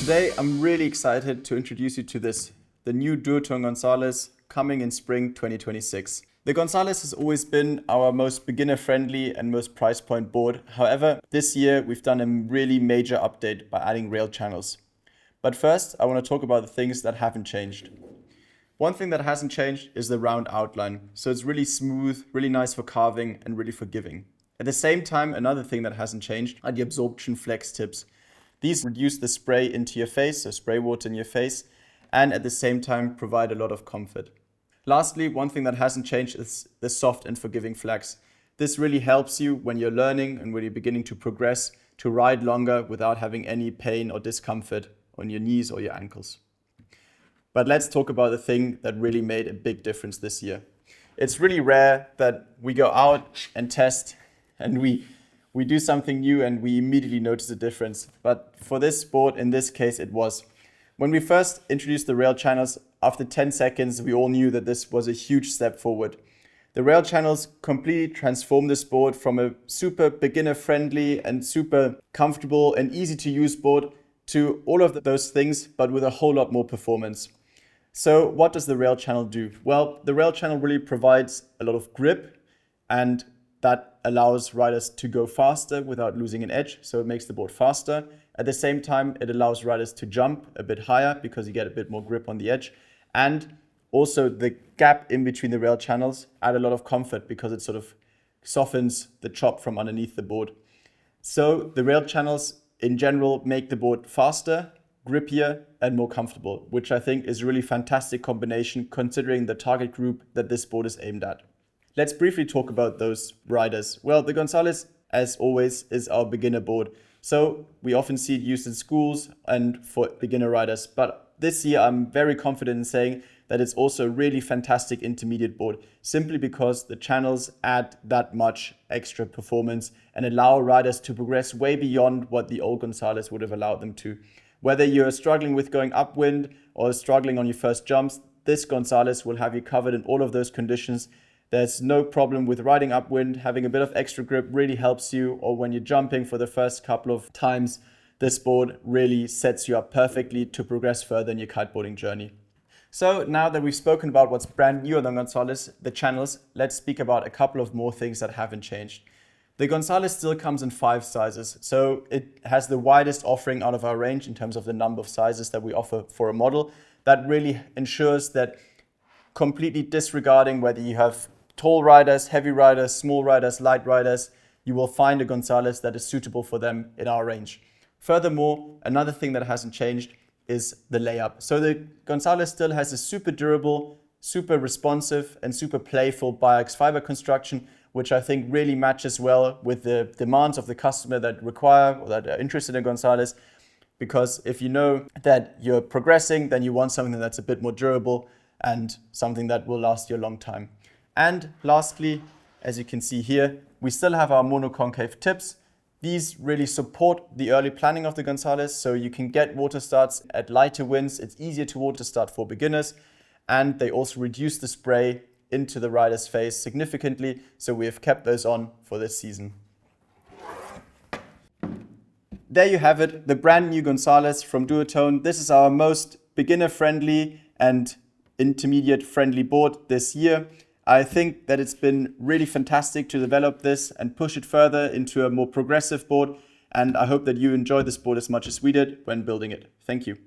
Today I'm really excited to introduce you to the new Duotone Gonzales coming in spring 2026. The Gonzales has always been our most beginner-friendly and most price point board. However, this year we've done a really major update by adding rail channels. But first, I want to talk about the things that haven't changed. One thing that hasn't changed is the round outline. So it's really smooth, really nice for carving and really forgiving. At the same time, another thing that hasn't changed are the absorption flex tips. These reduce the spray into your face, so spray water in your face, and at the same time provide a lot of comfort. Lastly, one thing that hasn't changed is the soft and forgiving flex. This really helps you when you're learning and when you're beginning to progress to ride longer without having any pain or discomfort on your knees or your ankles. But let's talk about the thing that really made a big difference this year. It's really rare that we go out and test and we do something new and we immediately notice a difference. But for this sport, in this case, it was. When we first introduced the rail channels, after 10 seconds, we all knew that this was a huge step forward. The rail channels completely transformed the sport from a super beginner-friendly and super comfortable and easy-to-use board to all of those things, but with a whole lot more performance. So what does the rail channel do? Well, the rail channel really provides a lot of grip, and that allows riders to go faster without losing an edge. So it makes the board faster. At the same time, it allows riders to jump a bit higher because you get a bit more grip on the edge. And also the gap in between the rail channels add a lot of comfort because it sort of softens the chop from underneath the board. So the rail channels in general make the board faster, grippier, and more comfortable, which I think is a really fantastic combination considering the target group that this board is aimed at. Let's briefly talk about those riders. Well, the Gonzales, as always, is our beginner board. So we often see it used in schools and for beginner riders. But this year, I'm very confident in saying that it's also a really fantastic intermediate board, simply because the channels add that much extra performance and allow riders to progress way beyond what the old Gonzales would have allowed them to. Whether you're struggling with going upwind or struggling on your first jumps, this Gonzales will have you covered in all of those conditions. There's no problem with riding upwind. Having a bit of extra grip really helps you, or when you're jumping for the first couple of times, this board really sets you up perfectly to progress further in your kiteboarding journey. So now that we've spoken about what's brand new on the Gonzales, the channels, let's speak about a couple of more things that haven't changed. The Gonzales still comes in 5 sizes, so it has the widest offering out of our range in terms of the number of sizes that we offer for a model. That really ensures that, completely disregarding whether you have tall riders, heavy riders, small riders, light riders, you will find a Gonzales that is suitable for them in our range. Furthermore, another thing that hasn't changed is the layup. So the Gonzales still has a super durable, super responsive, and super playful BIAX fiber construction, which I think really matches well with the demands of the customer that require or that are interested in Gonzales. Because if you know that you're progressing, then you want something that's a bit more durable and something that will last you a long time. And lastly, as you can see here, we still have our monoconcave tips. These really support the early planning of the Gonzales, so you can get water starts at lighter winds. It's easier to water start for beginners, and they also reduce the spray into the rider's face significantly, so we have kept those on for this season. There you have it, the brand new Gonzales from Duotone. This is our most beginner-friendly and intermediate-friendly board this year. I think that it's been really fantastic to develop this and push it further into a more progressive board, and I hope that you enjoyed this board as much as we did when building it. Thank you.